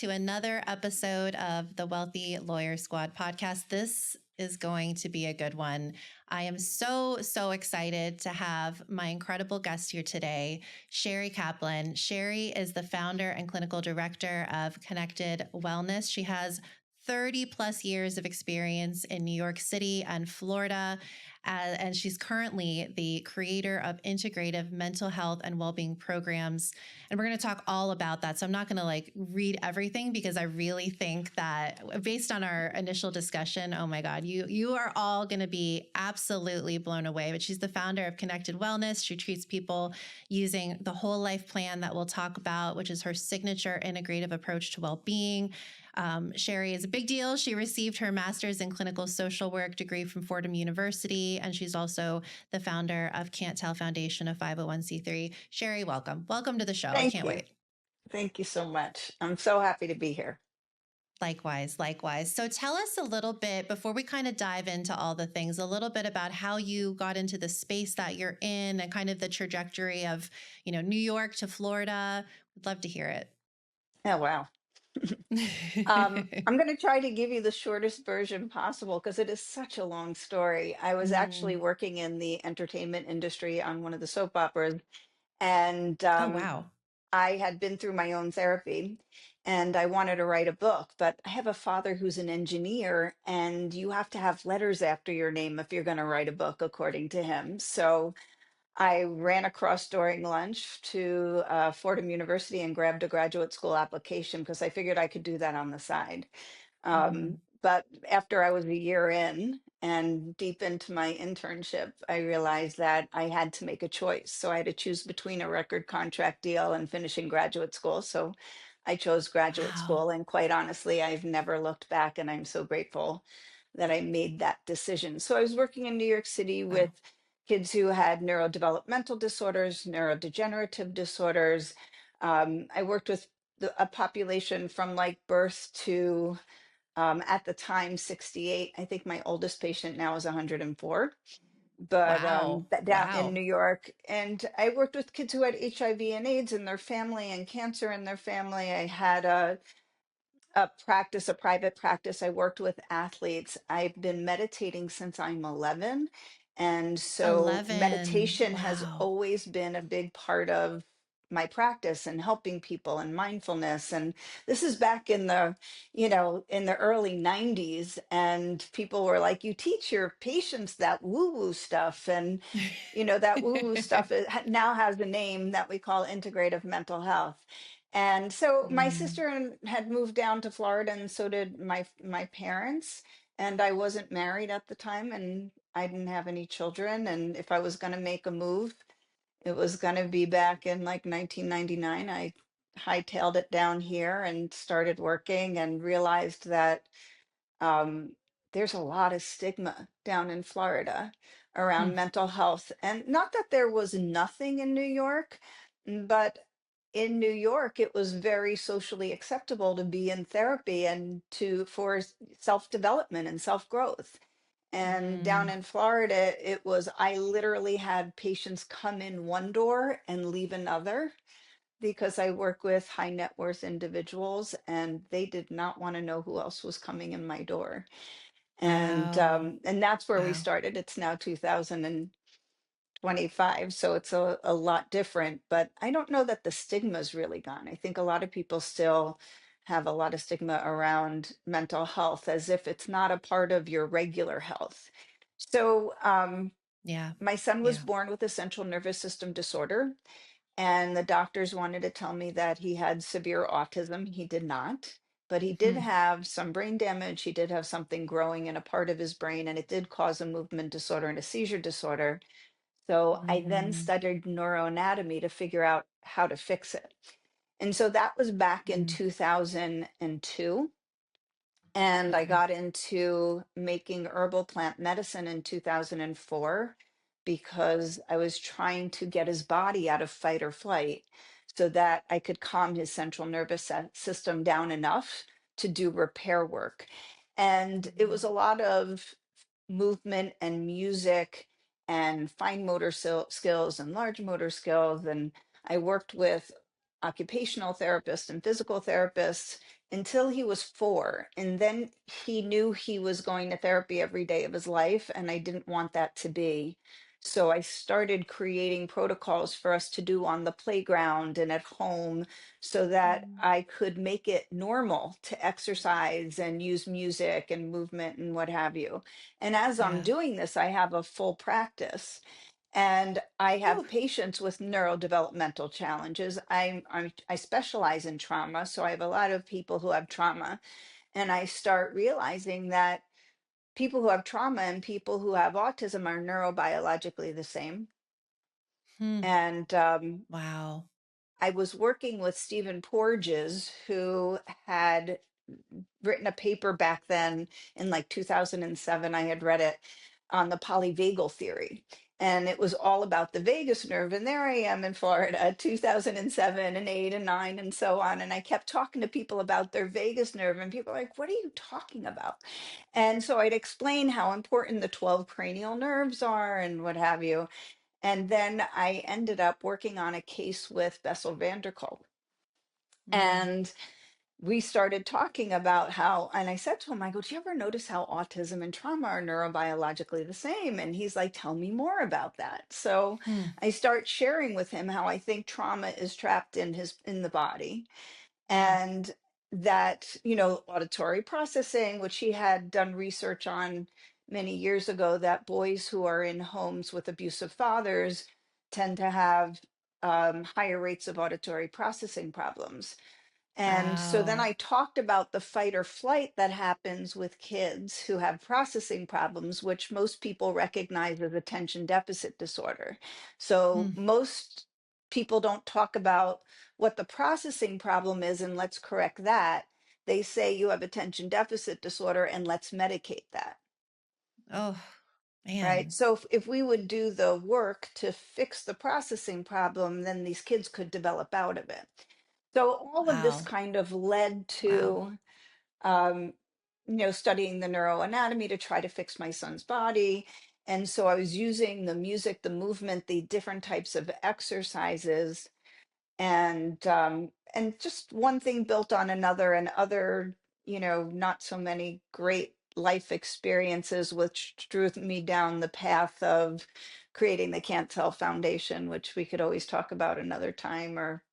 to another episode of the Wealthy Lawyer Squad podcast. This is going to be a good one. I am so excited to have my incredible guest here today, Shari Kaplan. Shari is the founder and clinical director of Cannectd Wellness. She has 30 plus years of experience in New York City and Florida. And she's currently the creator of integrative mental health and well-being programs. And we're going to talk all about that. So I'm not going to read everything because I really think that based on our initial discussion, oh my God, you are all going to be absolutely blown away. But she's the founder of Cannectd Wellness. She treats people using the whole life plan that we'll talk about, which is her signature integrative approach to well-being. Shari is a big deal. She received her master's in clinical social work degree from Fordham University, and she's also the founder of Can't Tell Foundation, a 501c3. Shari, welcome. Welcome to the show. I Thank can't you. wait. Thank you so much. I'm so happy to be here. Likewise. So tell us a little bit, before we kind of dive into all the things, a little bit about how you got into the space that you're in and kind of the trajectory of, New York to Florida. Would love to hear it. Oh, wow. I'm going to try to give you the shortest version possible because it is such a long story. I was actually working in the entertainment industry on one of the soap operas, and Oh, wow. I had been through my own therapy and I wanted to write a book, but I have a father who's an engineer, and you have to have letters after your name if you're going to write a book, according to him. So I ran across during lunch to Fordham University and grabbed a graduate school application because I figured I could do that on the side. But after I was a year in and deep into my internship, I realized that I had to make a choice. So I had to choose between a record contract deal and finishing graduate school. So I chose graduate Wow. school. And quite honestly, I've never looked back, and I'm so grateful that I made that decision. So I was working in New York City with Wow. kids who had neurodevelopmental disorders, neurodegenerative disorders. I worked with a population from birth to at the time 68. I think my oldest patient now is 104, but Wow. down in Wow. New York. And I worked with kids who had HIV and AIDS in their family and cancer in their family. I had a practice, a private practice. I worked with athletes. I've been meditating since I'm 11. And so 11. meditation has Wow. always been a big part of my practice and helping people and mindfulness. And this is back in in the early 90s. And people were like, you teach your patients that woo-woo stuff. And, that woo-woo stuff now has a name that we call integrative mental health. And so my sister had moved down to Florida, and so did my parents. And I wasn't married at the time, and I didn't have any children. And if I was going to make a move, it was going to be back in 1999. I hightailed it down here and started working, and realized that um, there's a lot of stigma down in Florida around Mm. mental health. And not that there was nothing in New York, but in New York, it was very socially acceptable to be in therapy and for self-development and self-growth. And down Mm. in Florida, it was, I literally had patients come in one door and leave another, because I work with high net worth individuals, and they did not want to know who else was coming in my door. Wow. And that's where we Wow. started. It's now 2025, so it's a lot different. But I don't know that the stigma's really gone. I think a lot of people still have a lot of stigma around mental health, as if it's not a part of your regular health. So Yeah. my son was Yeah. born with a central nervous system disorder, and the doctors wanted to tell me that he had severe autism. He did not, but he did Hmm. have some brain damage. He did have something growing in a part of his brain, and it did cause a movement disorder and a seizure disorder. So I then Mm. studied neuroanatomy to figure out how to fix it. And so that was back in Mm. 2002. And I Okay. got into making herbal plant medicine in 2004, because I was trying to get his body out of fight or flight so that I could calm his central nervous system down enough to do repair work. And it was Mm. a lot of movement and music and fine motor skills and large motor skills. And I worked with occupational therapists and physical therapists until he was 4. And then he knew he was going to therapy every day of his life, and I didn't want that to be. So I started creating protocols for us to do on the playground and at home so that Mm. I could make it normal to exercise and use music and movement and what have you. And as I'm Yeah. doing this, I have a full practice. And I have Whew. patients with neurodevelopmental challenges. I specialize in trauma, so I have a lot of people who have trauma, and I start realizing that people who have trauma and people who have autism are neurobiologically the same. Hmm. And Wow. I was working with Stephen Porges, who had written a paper back then in like 2007. I had read it on the polyvagal theory. And it was all about the vagus nerve. And there I am in Florida, 2007 and 8 and 9 and so on. And I kept talking to people about their vagus nerve. And people are like, what are you talking about? And so I'd explain how important the 12 cranial nerves are and what have you. And then I ended up working on a case with Bessel van der Kolk. Mm. And we started talking about how, and I said to him, I go, do you ever notice how autism and trauma are neurobiologically the same? And he's like, tell me more about that. So Hmm. I start sharing with him how I think trauma is trapped in the body, Yeah. and that, auditory processing, which he had done research on many years ago, that boys who are in homes with abusive fathers tend to have higher rates of auditory processing problems. And so then Wow. I talked about the fight or flight that happens with kids who have processing problems, which most people recognize as attention deficit disorder. So Hmm. most people don't talk about what the processing problem is and let's correct that. They say you have attention deficit disorder and let's medicate that. Oh, Right. man. So if we would do the work to fix the processing problem, then these kids could develop out of it. So all of this Wow. kind of led Wow. to, um, studying the neuroanatomy to try to fix my son's body. And so I was using the music, the movement, the different types of exercises, and just one thing built on another, and other, not so many great life experiences, which drew me down the path of creating the Can't Tell Foundation, which we could always talk about another time, or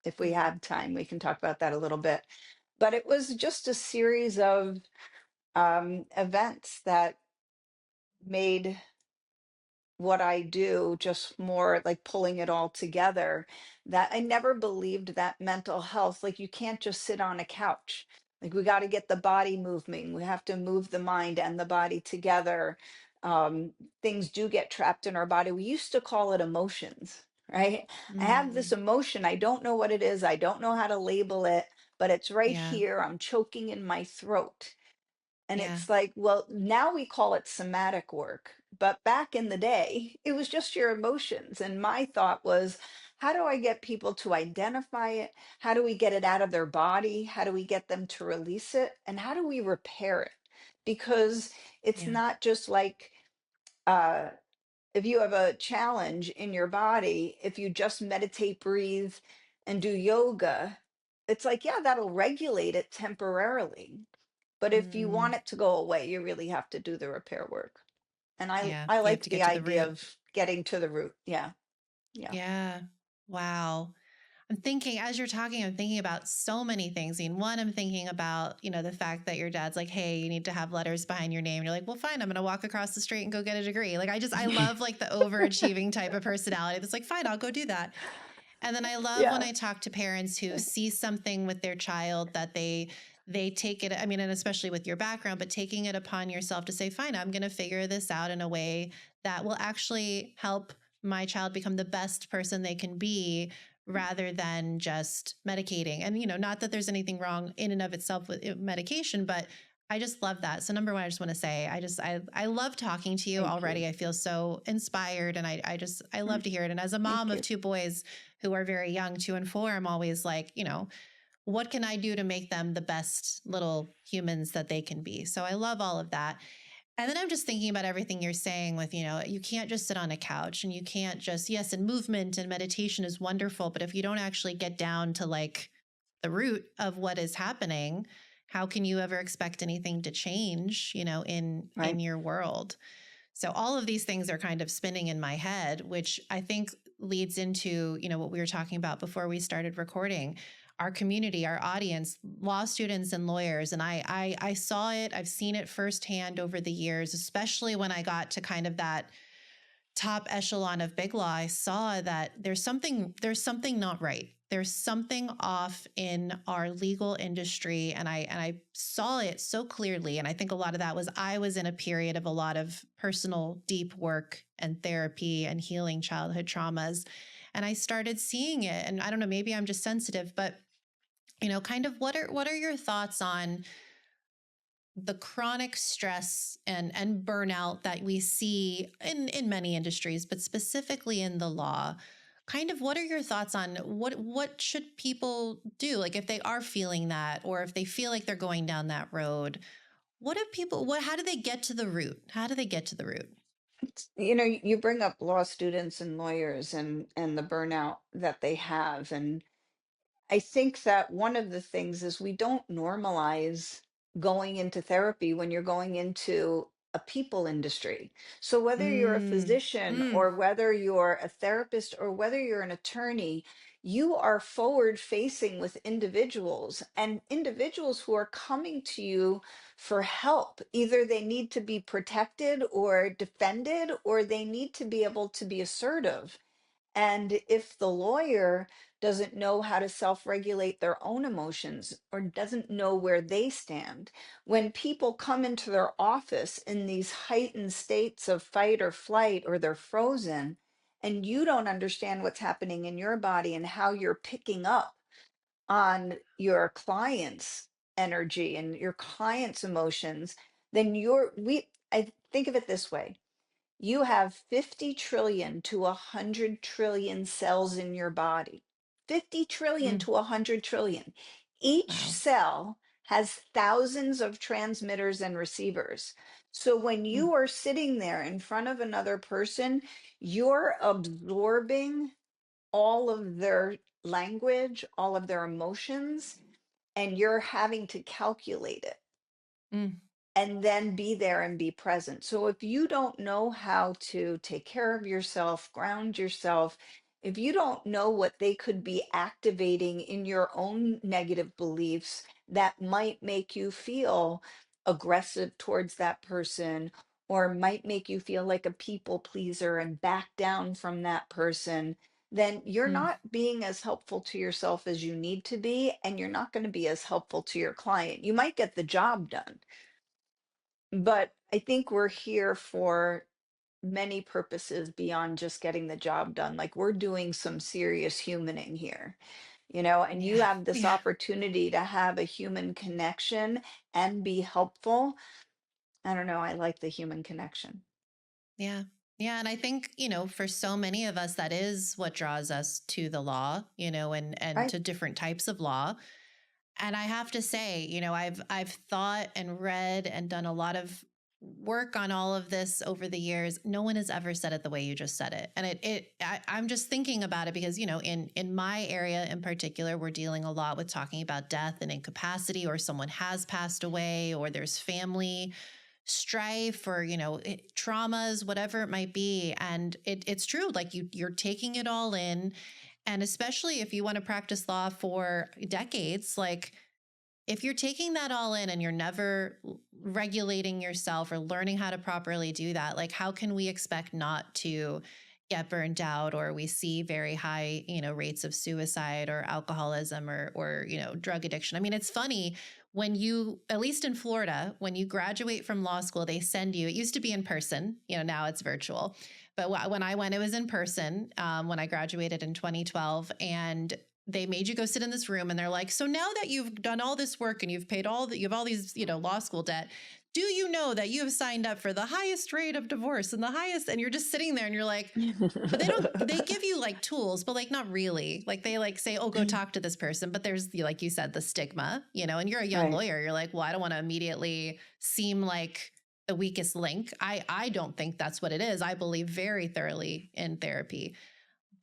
if we Hmm. have time we can talk about that a little bit. But it was just a series of events that made what I do just more like pulling it all together. That I never believed that mental health, like you can't just sit on a couch. Like we got to get the body moving. We have to move the mind and the body together. Um, Things do get trapped in our body. We used to call it emotions, right? I have this Mm. emotion. I don't know what it is. I don't know how to label it, but it's right Yeah. here. I'm choking in my throat. And Yeah. it's like, well, now we call it somatic work. But back in the day, it was just your emotions. And my thought was, how do I get people to identify it? How do we get it out of their body? How do we get them to release it? And how do we repair it? Because it's Yeah. not just like, uh, if you have a challenge in your body, if you just meditate, breathe, and do yoga, it's like, yeah, that'll regulate it temporarily. But if you want Mm. it to go away, you really have to do the repair work. And I Yeah. I You have like to the get to the idea root. of getting to the root. Yeah. Yeah. Yeah. Wow. I'm thinking, as you're talking, I'm thinking about so many things. I mean, one, I'm thinking about, the fact that your dad's like, hey, you need to have letters behind your name. And you're like, well, fine, I'm going to walk across the street and go get a degree. Like, I love like the overachieving type of personality that's like, fine, I'll go do that. And then I love when Yeah. I talk to parents who see something with their child that they take it, I mean, and especially with your background, but taking it upon yourself to say, fine, I'm going to figure this out in a way that will actually help my child become the best person they can be rather than just medicating. And, not that there's anything wrong in and of itself with medication, but I just love that. So number one, I just want to say, I love talking to you Thank you. already. I feel so inspired, and I love to hear it. And as a mom Thank of you. two boys who are very young, 2 and 4, I'm always like, what can I do to make them the best little humans that they can be? So I love all of that. And then I'm just thinking about everything you're saying with, you can't just sit on a couch, and you can't just, yes, and movement and meditation is wonderful, but if you don't actually get down to like the root of what is happening, how can you ever expect anything to change, in Right. your world? So all of these things are kind of spinning in my head, which I think leads into, what we were talking about before we started recording. Our community, our audience, law students and lawyers. And I saw it, I've seen it firsthand over the years, especially when I got to kind of that top echelon of big law. I saw that there's something not right. There's something off in our legal industry. And I saw it so clearly. And I think a lot of that was I was in a period of a lot of personal deep work and therapy and healing childhood traumas. And I started seeing it. And I don't know, maybe I'm just sensitive, but kind of what are your thoughts on the chronic stress and burnout that we see in many industries, but specifically in the law? Kind of what are your thoughts on what should people do? Like if they are feeling that, or if they feel like they're going down that road, how do they get to the root? How do they get to the root? You bring up law students and lawyers and the burnout that they have. And I think that one of the things is we don't normalize going into therapy when you're going into a people industry. So whether you're a Mm, physician mm, or whether you're a therapist or whether you're an attorney, you are forward facing with individuals and individuals who are coming to you for help. Either they need to be protected or defended, or they need to be able to be assertive. And if the lawyer doesn't know how to self regulate their own emotions or doesn't know where they stand, when people come into their office in these heightened states of fight or flight, or they're frozen, and you don't understand what's happening in your body and how you're picking up on your client's energy and your client's emotions, then I think of it this way: you have 50 trillion to 100 trillion cells in your body. 50 trillion mm. to 100 trillion. Each Wow. cell has thousands of transmitters and receivers. So when Mm, you are sitting there in front of another person, you're absorbing all of their language, all of their emotions, and you're having to calculate it mm, and then be there and be present. So if you don't know how to take care of yourself, ground yourself, if you don't know what they could be activating in your own negative beliefs that might make you feel aggressive towards that person, or might make you feel like a people pleaser and back down from that person, then you're mm. not being as helpful to yourself as you need to be, and you're not going to be as helpful to your client. You might get the job done, but I think we're here for many purposes beyond just getting the job done. Like, we're doing some serious humaning here, and you Yeah. have this Yeah. opportunity to have a human connection and be helpful. I don't know. I like the human connection. Yeah. Yeah. And I think, for so many of us, that is what draws us to the law, and Right. to different types of law. And I have to say, I've thought and read and done a lot of work on all of this over the years. No one has ever said it the way you just said it. And I'm just thinking about it because, in my area in particular, we're dealing a lot with talking about death and incapacity, or someone has passed away, or there's family strife, or traumas, whatever it might be. And it's true, like you're taking it all in. And especially if you want to practice law for decades, like if you're taking that all in and you're never regulating yourself or learning how to properly do that, like how can we expect not to get burned out? Or we see very high, rates of suicide or alcoholism, or drug addiction. I mean, it's funny when you, at least in Florida, when you graduate from law school, they send you, it used to be in person, now it's virtual. But when I went, it was in person, when I graduated in 2012. And they made you go sit in this room, and they're like, so now that you've done all this work and you've paid you have all these, law school debt, do you know that you have signed up for the highest rate of divorce and the highest, and you're just sitting there and you're like, but they give you like tools, but like not really. Like they like say, oh, go talk to this person. But there's, like you said, the stigma, and you're a young Right. lawyer. You're like, well, I don't want to immediately seem like the weakest link. I don't think that's what it is. I believe very thoroughly in therapy.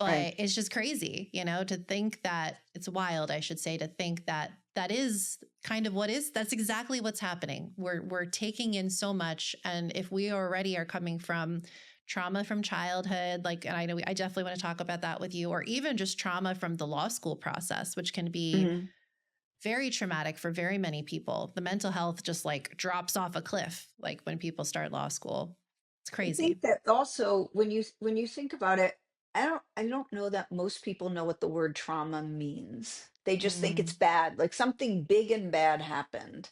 Right. But it's just crazy, to think that it's wild, I should say, to think that that is kind of that's exactly what's happening. We're taking in so much. And if we already are coming from trauma from childhood, like, and I know I definitely want to talk about that with you, or even just trauma from the law school process, which can be Mhm. very traumatic for very many people. The mental health just like drops off a cliff, like when people start law school. It's I crazy. think that also when you think about it, I don't know that most people know what the word trauma means. They just think it's Mm, bad, like something big and bad happened.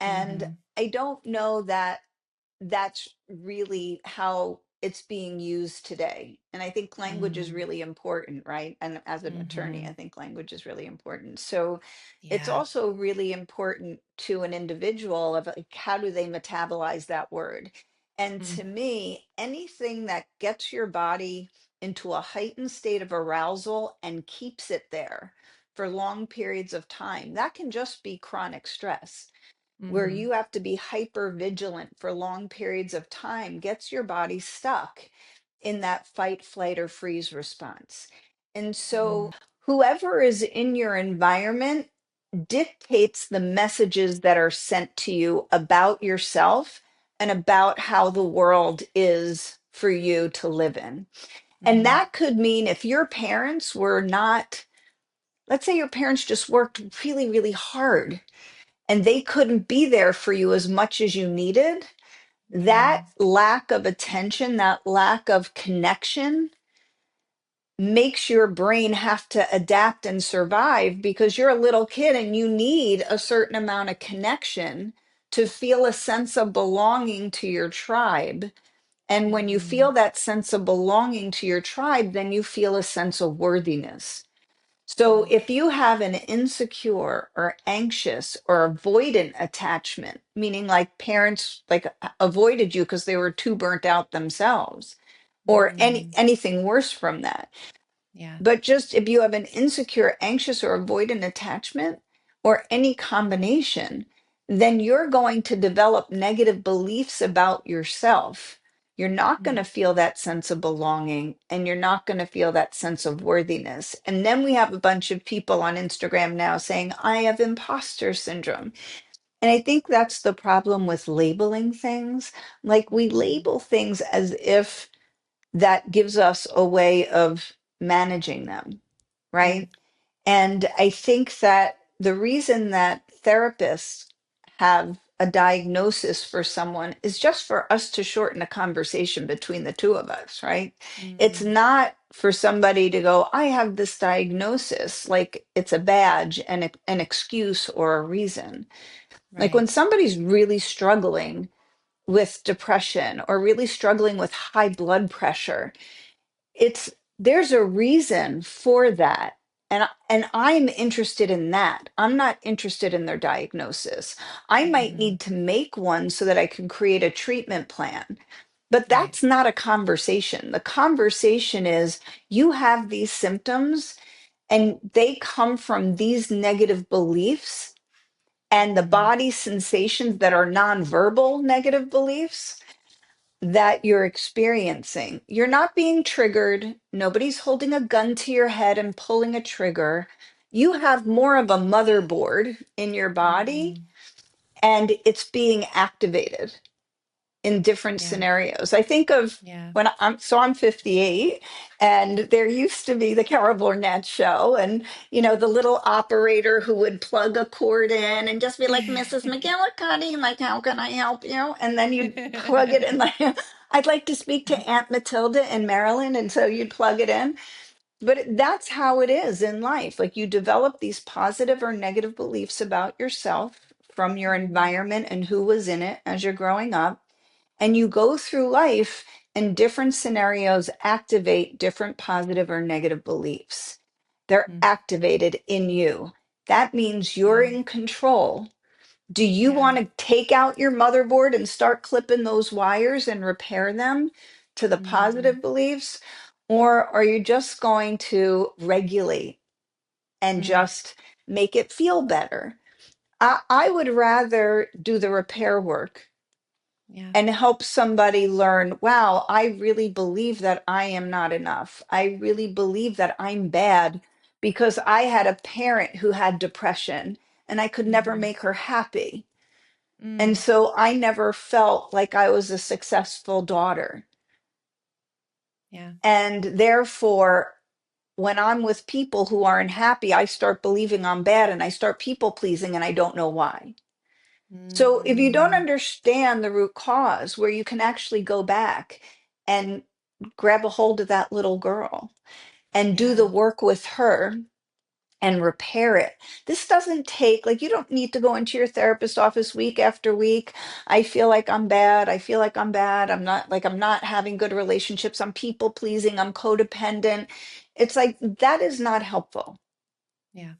And mm-hmm, I don't know that that's really how it's being used today. And I think language is mm, really important, right? And as an attorney, mm-hmm. I think language is really important. So it's Yeah. also really important to an individual of like, how do they metabolize that word? And Mm, to me, anything that gets your body into a heightened state of arousal and keeps it there for long periods of time, that can just be chronic stress where mm-hmm, you have to be hyper vigilant for long periods of time, gets your body stuck in that fight, flight, or freeze response. And mm, so, whoever is in your environment dictates the messages that are sent to you about yourself and about how the world is for you to live in. And mm-hmm, that could mean if your parents were not, let's say your parents just worked really, really hard and they couldn't be there for you as much as you needed, mm, that lack of attention, that lack of connection makes your brain have to adapt and survive because you're a little kid and you need a certain amount of connection to feel a sense of belonging to your tribe. And when you mm, feel that sense of belonging to your tribe, then you feel a sense of worthiness. So mm, if you have an insecure or anxious or avoidant attachment, meaning like parents like avoided you because they were too burnt out themselves, or mm, anything worse from that, yeah. but just if you have an insecure, anxious, or avoidant attachment, or any combination, then you're going to develop negative beliefs about yourself. You're not going Mm, to feel that sense of belonging and you're not going to feel that sense of worthiness. And then we have a bunch of people on Instagram now saying, I have imposter syndrome. And I think that's the problem with labeling things. Like we mm, label things as if that gives us a way of managing them, mm, right? And I think that the reason that therapists have a diagnosis for someone is just for us to shorten a conversation between the two of us, right? It's mm, not for somebody to go, I have this diagnosis, like it's a badge and an excuse or a reason. Like right. when somebody's really struggling with depression or really struggling with high blood pressure, it's there's a reason for that. And I'm interested in that. I'm not interested in their diagnosis. I might Mm-hmm, need to make one so that I can create a treatment plan. But right. that's not a conversation. The conversation is you have these symptoms and they come from these negative beliefs and the Mm-hmm, body sensations that are nonverbal negative beliefs that you're experiencing. You're not being triggered. Nobody's holding a gun to your head and pulling a trigger. You have more of a motherboard in your body mm, and it's being activated in different yeah. scenarios. I think of Yeah. when I'm 58 and there used to be the Carol Burnett show and the little operator who would plug a cord in and just be like, Mrs. McGillicuddy, like, how can I help you? And then you'd plug it in like I'd like to speak to Aunt Matilda in Maryland. And so you'd plug it in. But that's how it is in life. Like you develop these positive or negative beliefs about yourself from your Mm, environment and who was in it as you're growing up and you go through life and different scenarios activate different positive or negative beliefs. They're mm, activated in you. That means you're yeah. in control. Do you Yeah. want to take out your motherboard and start clipping those wires and repair them to the Mm, positive beliefs? Or are you just going to regulate and mm, just make it feel better? I would rather do the repair work Yeah. and help somebody learn, wow, I really believe that I am not enough. I really believe that I'm bad because I had a parent who had depression and I could never Mm-hmm. make her happy. And Mm. so I never felt like I was a successful daughter. Yeah. And therefore, when I'm with people who aren't happy, I start believing I'm bad and I start people pleasing and I don't know why. So if you don't Mm. understand the root cause, where you can actually go back and grab a hold of that little girl and do the Yeah. work with her and repair it. This doesn't take, like, you don't need to go into your therapist office week after week. I feel like I'm bad. I feel like I'm bad. I'm not having good relationships. I'm people pleasing. I'm codependent. It's like that is not helpful. Yeah.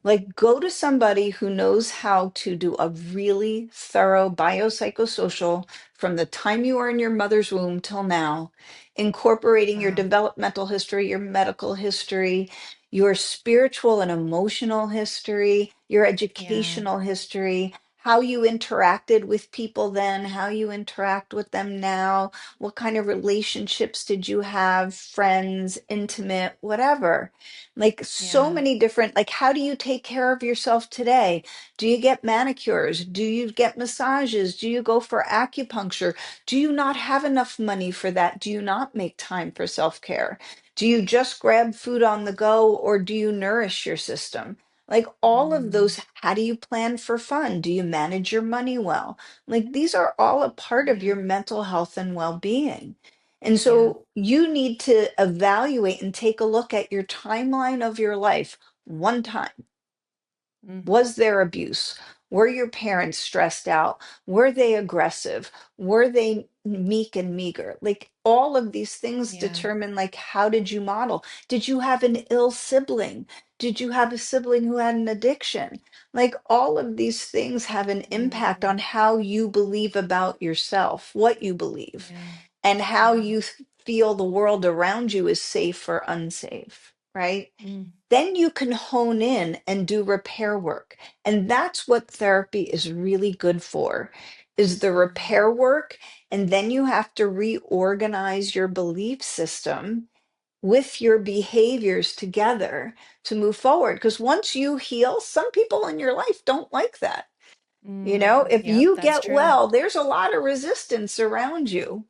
Like, go to somebody who knows how to do a really thorough biopsychosocial from the time you were in your mother's womb till now, incorporating your Wow. developmental history, your medical history, your spiritual and emotional history, your Yeah. educational history, how you interacted with people then, how you interact with them now, what kind of relationships did you have, friends, intimate, whatever, like so Yeah. many different, like, how do you take care of yourself today? Do you get manicures? Do you get massages? Do you go for acupuncture? Do you not have enough money for that? Do you not make time for self-care? Do you just grab food on the go, or do you nourish your system? Like all of Mm. those, how do you plan for fun? Do you manage your money well? Like these are all a part of Yeah. your mental health and well-being. And Yeah. so you need to evaluate and take a look at your timeline of your life one time. Mm. Was there abuse? Were your parents stressed out? Were they aggressive? Were they meek and meager? Like all of these things Yeah. determine, like, how did you model? Did you have an ill sibling? Did you have a sibling who had an addiction? Like all of these things have an impact Mm. on how you believe about yourself, what you believe, Yeah. and how Yeah. you feel the world around you is safe or unsafe, right? Mm. Then you can hone in and do repair work. And that's what therapy is really good for, is the Mm. repair work. And then you have to reorganize your belief system with your behaviors together to move forward. Because once you heal, some people in your life don't like that. You know, Mm. if Yep, you that's get true. well, there's a lot of resistance around you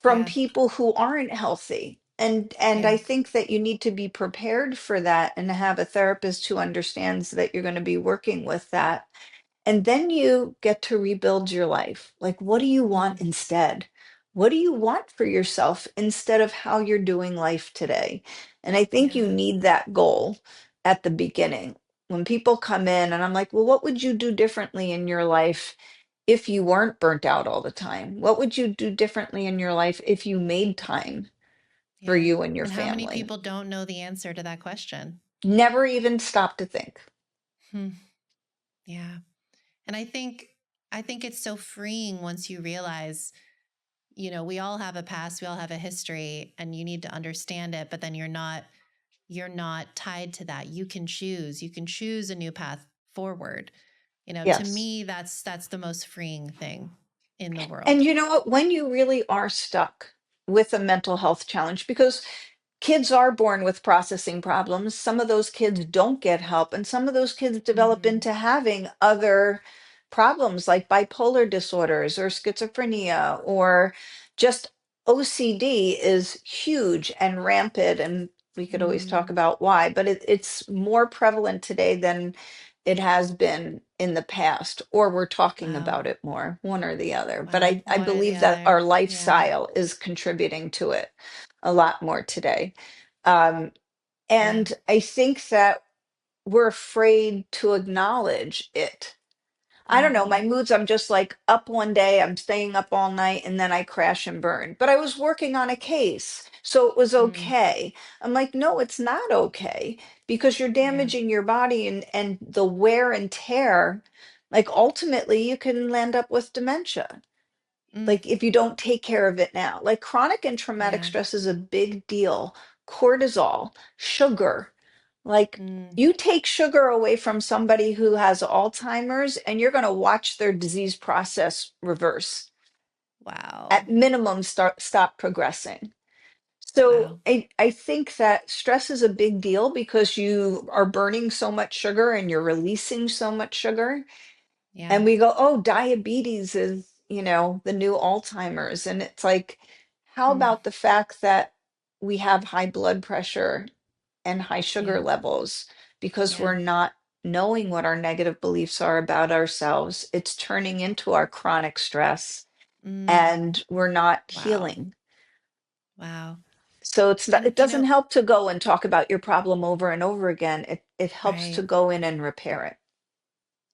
from Yeah. people who aren't healthy. And Yeah. I think that you need to be prepared for that and have a therapist who understands that you're going to be working with that. And then you get to rebuild your life. Like, what do you want Mm. instead? What do you want for yourself instead of how you're doing life today? And I think you Yeah. need that goal at the beginning. When people come in and I'm like, well, what would you do differently in your life if you weren't burnt out all the time? What would you do differently in your life if you made time for Yeah. you and your And how many family? people don't know the answer to that question? Never even stop to think. Hmm. Yeah. And I think it's so freeing once you realize, we all have a past, we all have a history, and you need to understand it, but then you're not tied to that. You can choose. You can choose a new path forward. To Yes. me, that's the most freeing thing in the And world. you know what? When you really are stuck with a mental health challenge, because kids are born with processing problems, some of those kids don't get help, and some of those kids develop Mm-hmm. into having other problems like bipolar disorders or schizophrenia or just OCD is huge and rampant. And we could always talk Mm. about why, but it's more prevalent today than it has been in the past, or we're talking Wow. about it more, one or the other. But Wow. I One or the believe that other. our Yeah. lifestyle is contributing to it a lot more today. Um, Yeah. and I think that we're afraid to acknowledge it. I don't know, my Mm-hmm. moods, I'm just like up one day, I'm staying up all night, and then I crash and burn. But I was working on a case, so it was Mm. okay. I'm like, no, it's not okay because you're Yeah. damaging your body and the wear and tear. Like ultimately, you can land up with dementia. Mm. Like if you don't take care of it now. Like chronic and traumatic Yeah. stress is a big deal. Cortisol, sugar, like Mm. you take sugar away from somebody who has Alzheimer's and you're going to watch their disease process reverse. Wow. at minimum stop progressing. So Wow. I think that stress is a big deal because you are burning so much sugar and you're releasing so much sugar. Yeah. And we go, oh, diabetes is, the new Alzheimer's. And it's like, how Mm. about the fact that we have high blood pressure and high sugar Yeah. levels because Yeah. we're not knowing what our negative beliefs are about ourselves? It's turning into our chronic stress Mm. and we're not Wow. healing. Wow. So And it doesn't help to go and talk about your problem over and over again. It helps to right. go in and repair it.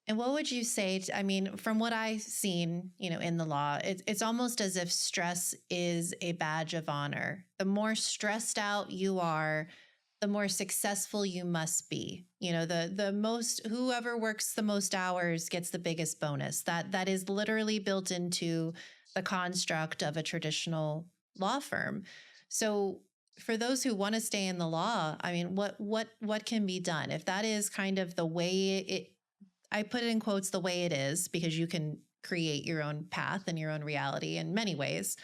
And what would you say? I mean, from what I've seen, in the law, it's almost as if stress is a badge of honor. The more stressed out you are, the more successful you must be. The most whoever works the most hours gets the biggest bonus. That is literally built into the construct of a traditional law firm. So for those who want to stay in the law, I mean, what can be done if that is kind of the way it I put it in quotes the way it is because you can create your own path and your own reality in many ways.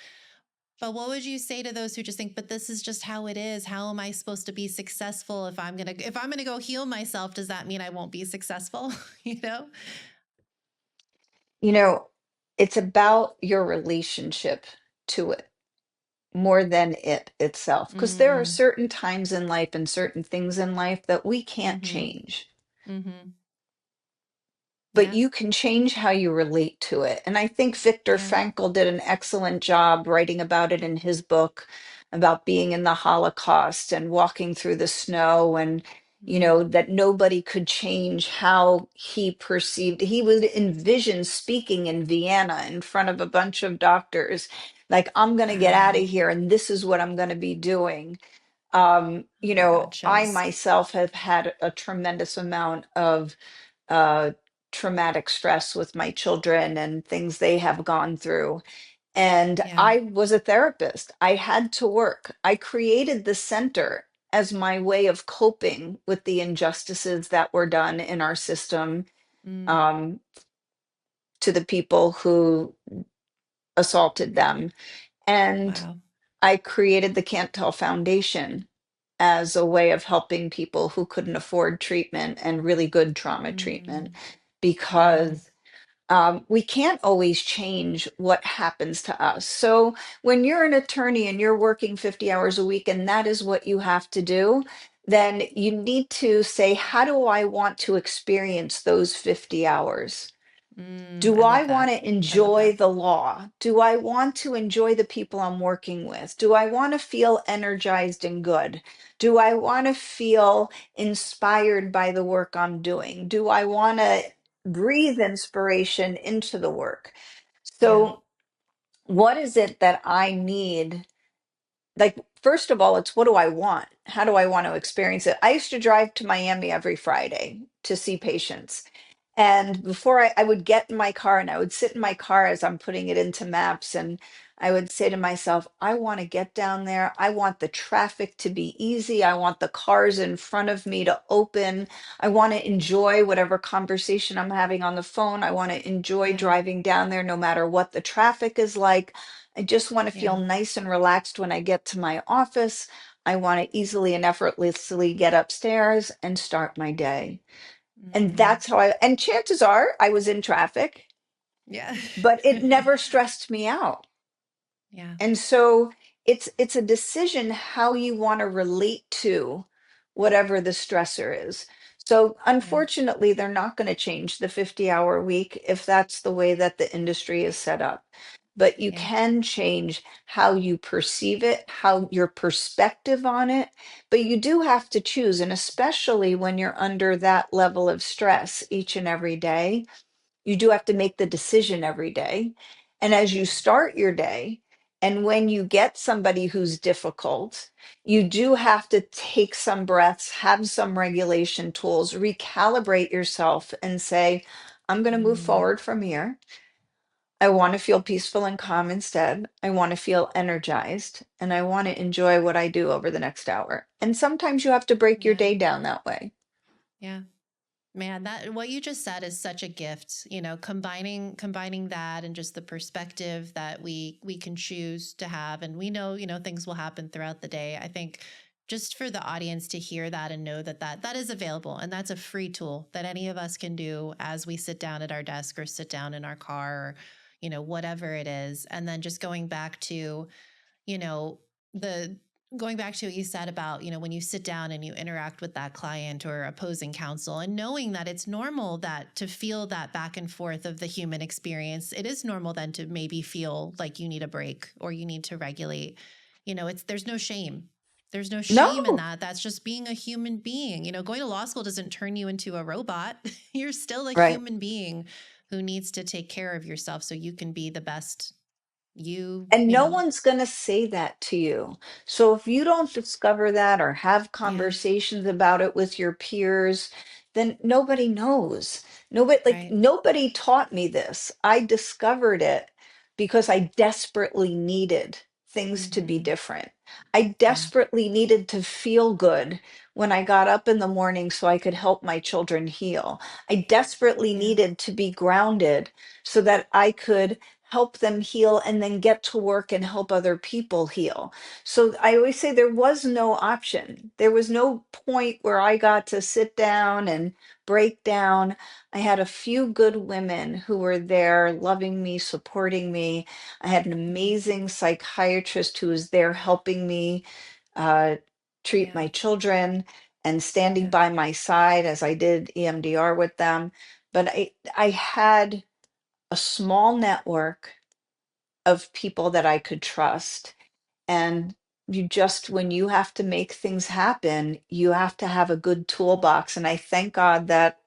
But what would you say to those who just think, but this is just how it is? How am I supposed to be successful if I'm gonna go heal myself? Does that mean I won't be successful? you know? You know, it's about your relationship to it more than it itself. Because there are Mm, certain times in life and certain things in life that we can't mm-hmm. change. Mm-hmm. But Yeah. you can change how you relate to it. And I think Viktor Yeah. Frankl did an excellent job writing about it in his book about being in the Holocaust and walking through the snow and Mm, that nobody could change how he perceived. He would envision speaking in Vienna in front of a bunch of doctors, like, I'm going to get out of wow. here and this is what I'm going to be doing. Oh my God, I chills. myself have had a tremendous amount of uh, traumatic stress with my children and things they have gone through. And Yeah. I was a therapist. I had to work. I created the center as my way of coping with the injustices that were done in our system, Mm, um, to the people who assaulted them. And wow. I created the Can't Tell Foundation as a way of helping people who couldn't afford treatment and really good trauma treatment Mm, wow. because we can't always change what happens to us. So when you're an attorney and you're working 50 hours a week and that is what you have to do, then you need to say, how do I want to experience those 50 hours? Do I I love want that. to I love enjoy that. the law? Do I want to enjoy the people I'm working with? Do I want to feel energized and good? Do I want to feel inspired by the work I'm doing? Do I want to breathe inspiration into the work? Yeah. So, what is it that I need? Like, first of all, it's what do I want? How do I want to experience it? I used to drive to Miami every Friday to see patients. And before I would get in my car and I would sit in my car as I'm putting it into maps, and I would say to myself, I want to get down there. I want the traffic to be easy. I want the cars in front of me to open. I want to enjoy whatever conversation I'm having on the phone. I want to enjoy Yeah. driving down there no matter what the traffic is like. I just want to feel Yeah. nice and relaxed when I get to my office. I want to easily and effortlessly get upstairs and start my day. And Mm, that's how and chances are I was in traffic, yeah. but it never stressed me out. yeah. And so it's a decision how you want to relate to whatever the stressor is. So Yeah. unfortunately, they're not going to change the 50-hour week if that's the way that the industry is set up. But you Yeah. can change how you perceive it, how your perspective on it. But you do have to choose, and especially when you're under that level of stress each and every day, you do have to make the decision every day. And as you start your day, and when you get somebody who's difficult, you do have to take some breaths, have some regulation tools, recalibrate yourself, and say, I'm going to move Mm, forward from here. I want to feel peaceful and calm instead. I want to feel energized, and I want to enjoy what I do over the next hour. And sometimes you have to break your yeah. day down that way. Yeah. Man, that what you just said is such a gift, combining that and just the perspective that we can choose to have, and we know, things will happen throughout the day. I think just for the audience to hear that and know that is available, and that's a free tool that any of us can do as we sit down at our desk or sit down in our car, or whatever it is. And then just you know, the going back to what you said about, when you sit down and you interact with that client or opposing counsel, and knowing that it's normal that to feel that back and forth of the human experience, it is normal then to maybe feel like you need a break or you need to regulate. There's no shame. There's no shame in No, that. That's just being a human being. Going to law school doesn't turn you into a robot. You're still a right. human being who needs to take care of yourself so you can be the best you, And no one's going to say that to you. So if you don't discover that or have yeah, conversations about it with your peers, then nobody knows. right. Nobody taught me this. I discovered it because I desperately needed things to be Mm-hmm. different. I Yeah. desperately needed to feel good when I got up in the morning so I could help my children heal. I desperately Yeah. needed to be grounded so that I could help them heal and then get to work and help other people heal. So I always say there was no option. There was no point where I got to sit down and break down. I had a few good women who were there loving me, supporting me. I had an Mm, amazing psychiatrist who was there helping me uh, treat yeah. my children and standing Yeah. by my side as I did EMDR with them. But I had a small network of people that I could trust. And when you have to make things happen, you have to have a good toolbox. And I thank God that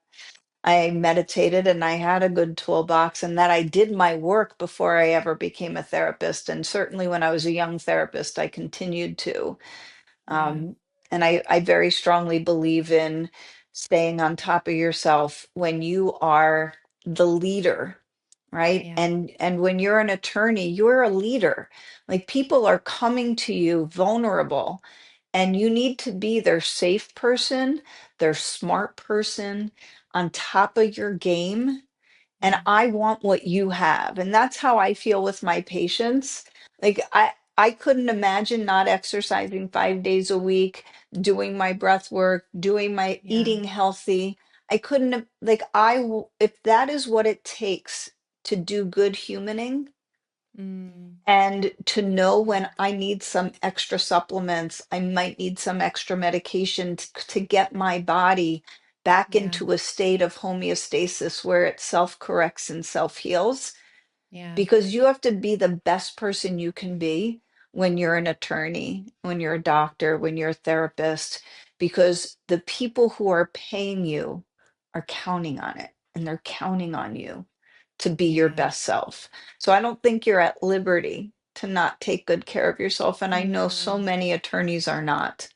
I meditated and I had a good toolbox and that I did my work before I ever became a therapist. And certainly when I was a young therapist, I continued to. Yeah. Um, and I very strongly believe in staying on top of yourself when you are the leader, right? Yeah. And when you're an attorney, you're a leader. Like people are coming to you vulnerable, and you need to be their safe person, their smart person, on top of your game, and Yeah. I want what you have. And that's how I feel with my patients. Like I couldn't imagine not exercising 5 days a week, doing my breath work, doing my Yeah. eating healthy. I couldn't like if that is what it takes to do good humaning, Mm, and to know yeah. when I need some extra supplements, I might need some extra medication to get my body back Yeah. into a state of homeostasis where it self corrects and self heals, Yeah. because you have to be the best person you can be when you're an attorney, when you're a doctor, when you're a therapist, because the people who are paying you are counting on it and they're counting on you to be your Yeah. best self. So I don't think you're at liberty to not take good care of yourself. And I know so No. many attorneys are not.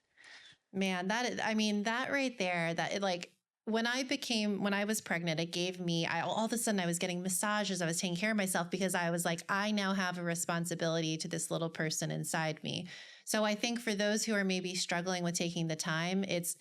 Man, I mean, that right there, that it like when I was pregnant, it gave me, all of a sudden I was getting massages. I was taking care of myself because I was like, I now have a responsibility to this little person inside me. So I think for those who are maybe struggling with taking the time, it's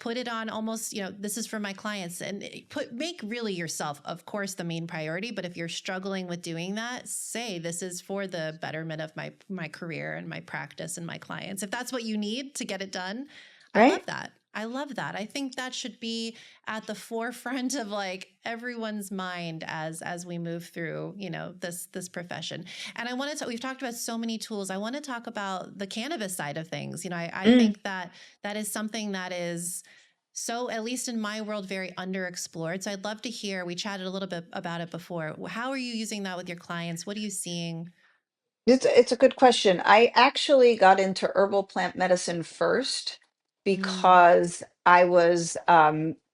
put it on almost, this is for my clients, and make really yourself, of course, the main priority. But if you're struggling with doing that, say this is for the betterment of my career and my practice and my clients. If that's what you need to get it done, I love Right? that. I love that. I think that should be at the forefront of like everyone's mind as we move through, this profession. And we've talked about so many tools. I want to talk about the cannabis side of things. I Mm. think that is something that is so, at least in my world, very underexplored. So I'd love to hear, we chatted a little bit about it before. How are you using that with your clients? What are you seeing? It's a good question. I actually got into herbal plant medicine first Mm, because I was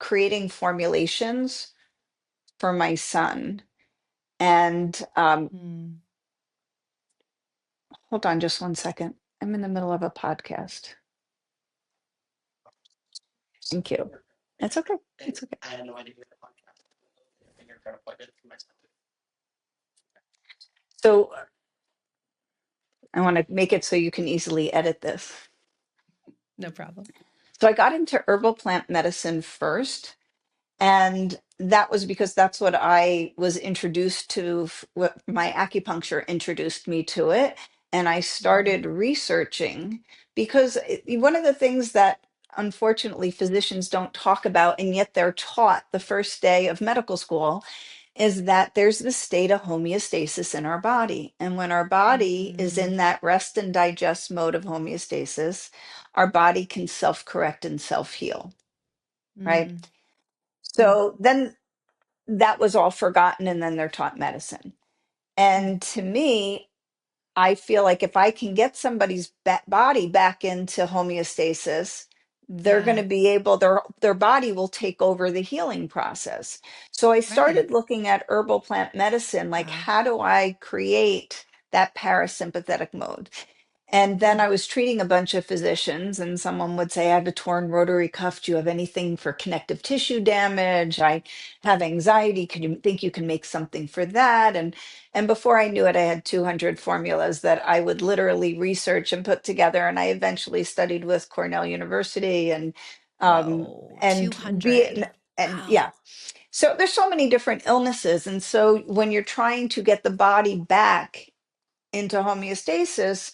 creating formulations for my son. And mm. hold on just one second. I'm in the middle of a podcast. Thank you. It's okay. It's okay. So I want to make it so you can easily edit this. No problem. So I got into herbal plant medicine first, And that was because that's what I was introduced to, what my acupuncture introduced me to it. And I Mm. started researching because one of the things that unfortunately physicians don't talk about, and yet they're taught the first day of medical school, is that there's the state of homeostasis in our body. And when our body is Mm. in that rest and digest mode of homeostasis, our body can self correct and self heal, right? Mm. Mm. So then that was all forgotten, and then they're taught medicine. Mm. And to me, I feel like if I can get somebody's body back into homeostasis, they're going Yeah. to be able, their body will take over the healing process. So I Right. started looking at herbal plant medicine, like Wow. how do I create that parasympathetic mode? And then Mm. I was treating a bunch of physicians, and someone would say, I have a torn rotary cuff. Do you have anything for connective tissue damage? I have anxiety. Can you think you can make something for that? And before I knew it, I had 200 formulas that I would literally research and put together. And I eventually studied with Cornell University um, Whoa. and be 200. and yeah. Wow. So there's so many different illnesses. And so when you're trying to get the body back into homeostasis,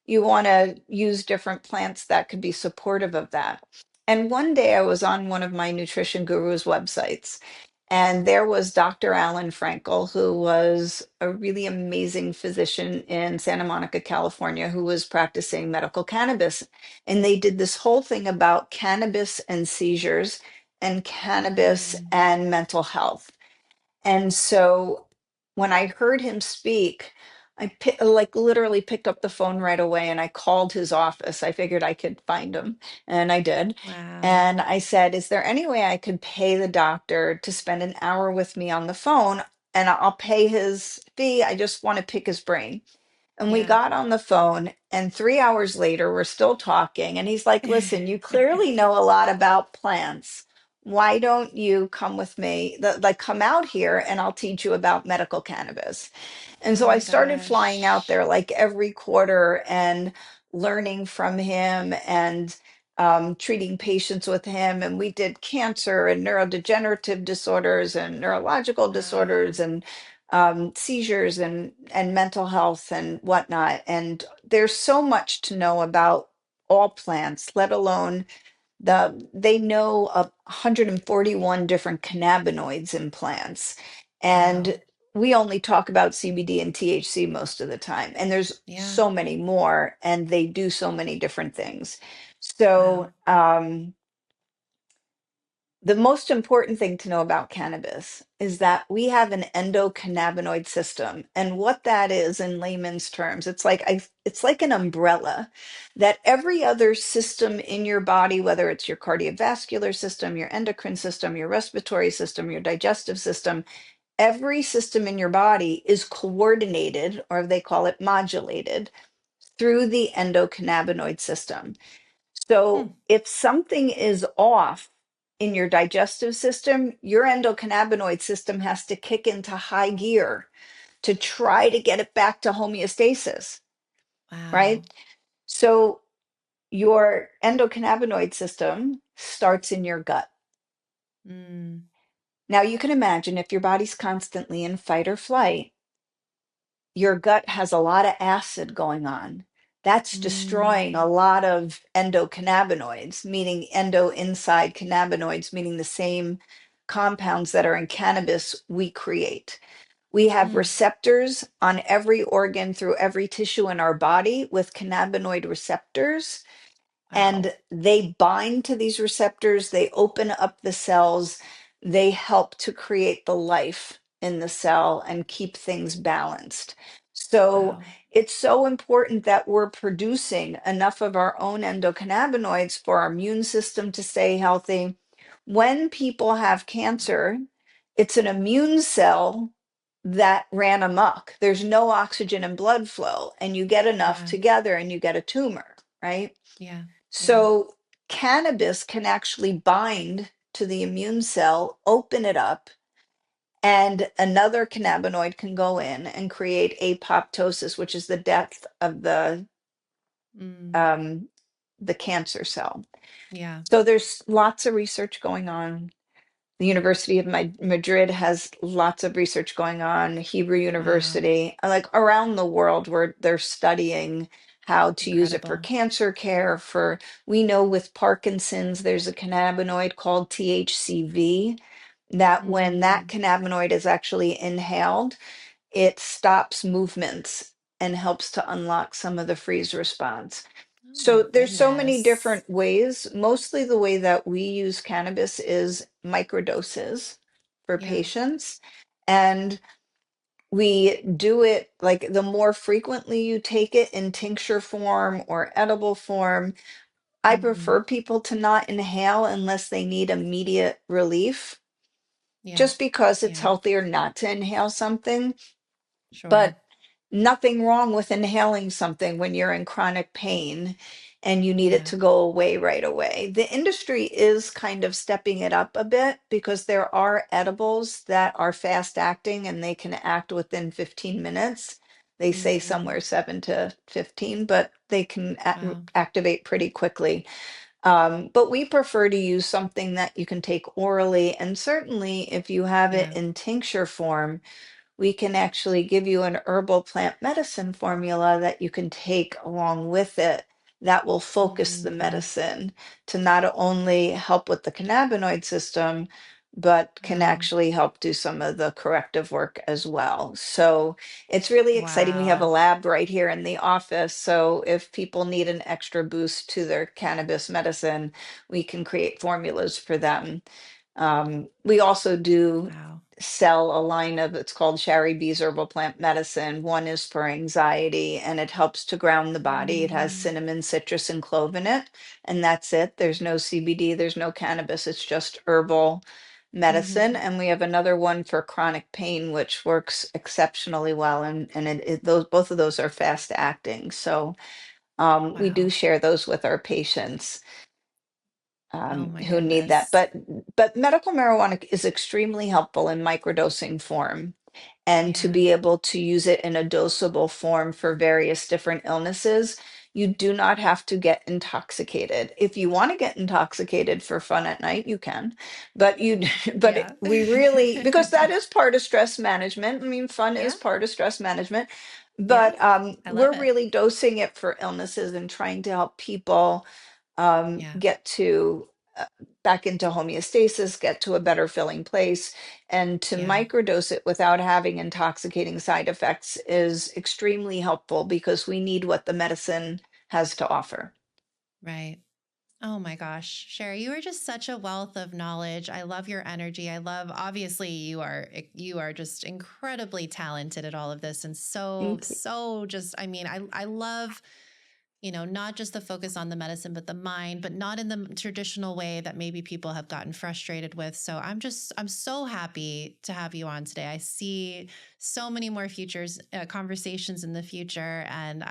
you want to use different plants that could be supportive of that. And one day I was on one of my nutrition gurus websites, and there was Dr. Alan Frankel, who was a really amazing physician in Santa Monica, California, who was practicing medical cannabis. And they did this whole thing about cannabis and seizures and cannabis Mm. and mental health. And so when I heard him speak, like literally picked up the phone right away and I called his office. I figured I could find him, and I did. Wow. And I said, is there any way I could pay the doctor to spend an hour with me on the phone? And I'll pay his fee. I just want to pick his brain. And we Yeah. got on the phone, and 3 hours later, we're still talking. And he's like, listen, you clearly know a lot about plants. Why don't you come with me? Like, come out here and I'll teach you about medical cannabis. And Oh so I my started flying out gosh. there like every quarter and learning from him and treating patients with him. And we did cancer and neurodegenerative disorders and neurological Wow. disorders and seizures and mental health and whatnot. And there's so much to know about all plants, let alone they know of 141 different cannabinoids in plants. Wow. And we only talk about CBD and THC most of the time. And there's Yeah. so many more, and they do so many different things. Wow. So, the most important thing to know about cannabis is that we have an endocannabinoid system. And what that is in layman's terms, it's like an umbrella that every other system in your body, whether it's your cardiovascular system, your endocrine system, your respiratory system, your digestive system, every system in your body is coordinated, or they call it modulated, through the endocannabinoid system. Hmm. So if something is off in your digestive system, your endocannabinoid system has to kick into high gear to try to get it back to homeostasis, right? Wow. So your endocannabinoid system starts in your gut. Mm. Now you can imagine if your body's constantly in fight or flight, your gut has a lot of acid going on. That's destroying a Mm. lot of endocannabinoids, meaning endo inside cannabinoids, meaning the same compounds that are in cannabis we create. We have Mm. receptors on every organ through every tissue in our body with cannabinoid receptors, Wow. and they bind to these receptors, they open up the cells, they help to create the life in the cell and keep things balanced. So Wow. it's so important that we're producing enough of our own endocannabinoids for our immune system to stay healthy. When people have cancer, it's an immune cell that ran amok. There's no oxygen and blood flow, and you get enough Yeah. together and you get a tumor, right? Yeah. Yeah. So cannabis can actually bind to the immune cell, open it up, and another cannabinoid can go in and create apoptosis, which is the death of Mm. um, the cancer cell. Yeah. So there's lots of research going on. The University of Madrid has lots of research going on, Hebrew Wow. University, like around the world where they're studying how to use it for Incredible. cancer care, we know with Parkinson's, there's a cannabinoid called THCV, that when that Mm. cannabinoid is actually inhaled, it stops movements and helps to unlock some of the freeze response. Oh my So there's so many goodness. different ways. Mostly the way that we use cannabis is microdoses for Yeah. patients. And we do it like the more frequently you take it in tincture form or edible form. I Hmm. prefer people to not inhale unless they need immediate relief, Yeah. just because it's Yeah. healthier not to inhale something. Sure. But nothing wrong with inhaling something when you're in chronic pain and you need it Yeah. to go away right away. The industry is kind of stepping it up a bit because there are edibles that are fast acting and they can act within 15 minutes. They say Hmm. somewhere 7 to 15, but they can Wow. activate pretty quickly. But we prefer to use something that you can take orally. And certainly, if you have it Yeah. in tincture form, we can actually give you an herbal plant medicine formula that you can take along with it that will focus the Mm. medicine to not only help with the cannabinoid system, but can Wow. actually help do some of the corrective work as well. So it's really exciting. We have a Wow. lab right here in the office. So if people need an extra boost to their cannabis medicine, we can create formulas for them. We also do Wow. sell a line of it's called Shari B's Herbal Plant Medicine. One is for anxiety and it helps to ground the body. It has Mm. cinnamon, citrus, and clove in it, and that's it. There's no CBD, there's no cannabis, it's just herbal medicine. Hmm. And we have another one for chronic pain, which works exceptionally well. And those both of those are fast acting. So we do Wow. share those with our patients Oh my who need that. goodness. But medical marijuana is extremely helpful in microdosing form, and to Yeah. be able to use it in a dosable form for various different illnesses. You do not have to get intoxicated. If you want to get intoxicated for fun at night, you can. But Yeah. we really, because that is part of stress management. I mean, fun is Yeah. part of stress management. Yeah. But I love we're it. really dosing it for illnesses and trying to help people Yeah. get to back into homeostasis, get to a better filling place. And to Yeah. microdose it without having intoxicating side effects is extremely helpful because we need what the medicine has to offer. Right. Oh my gosh, Sherry, you are just such a wealth of knowledge. I love your energy. I love obviously you are just incredibly talented at all of this and so Thank you. so just I mean, I love not just the focus on the medicine, but the mind, but not in the traditional way that maybe people have gotten frustrated with. So I'm so happy to have you on today. I see so many more futures, conversations in the future and,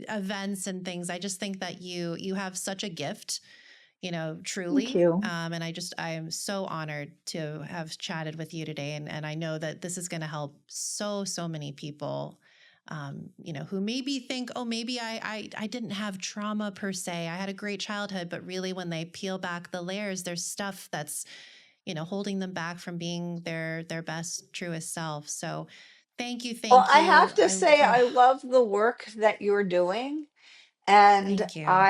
events and things. I just think that you have such a gift, Thank truly. you. I am so honored to have chatted with you today. And I know that this is going to help so many people, who maybe think, oh, maybe I didn't have trauma per se. I had a great childhood, but really when they peel back the layers, there's stuff that's, holding them back from being their best, truest self. So Well, thank I you. have to say, I love the work that you're doing. And Thank you.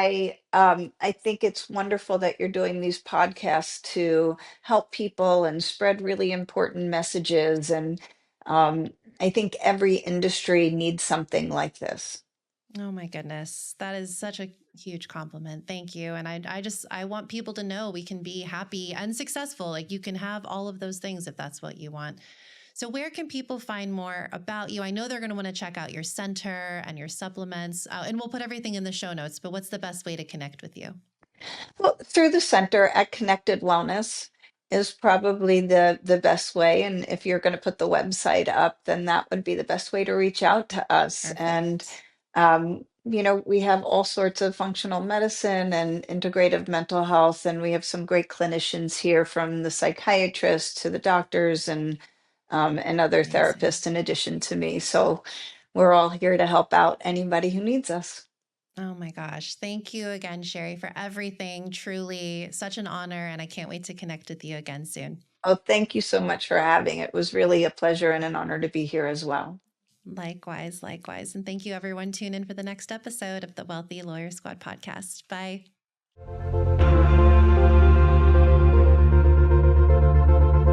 I think it's wonderful that you're doing these podcasts to help people and spread really important messages. And um, I think every industry needs something like this. Oh my goodness. That is such a huge compliment. Thank you. And I want people to know we can be happy and successful. Like you can have all of those things if that's what you want. So where can people find more about you? I know they're going to want to check out your center and your supplements, and we'll put everything in the show notes, but what's the best way to connect with you? Well, through the center at Connected Wellness is probably the best way. And if you're going to put the website up, then that would be the best way to reach out to us. And Perfect. we have all sorts of functional medicine and integrative mental health, and we have some great clinicians here from the psychiatrists to the doctors and other Amazing. therapists in addition to me. So we're all here to help out anybody who needs us. Oh my gosh. Thank you again, Sherry, for everything. Truly such an honor. And I can't wait to connect with you again soon. Oh, thank you so much for having it. It was really a pleasure and an honor to be here as well. Likewise, likewise. And thank you, everyone. Tune in for the next episode of the Wealthy Lawyer Squad podcast. Bye.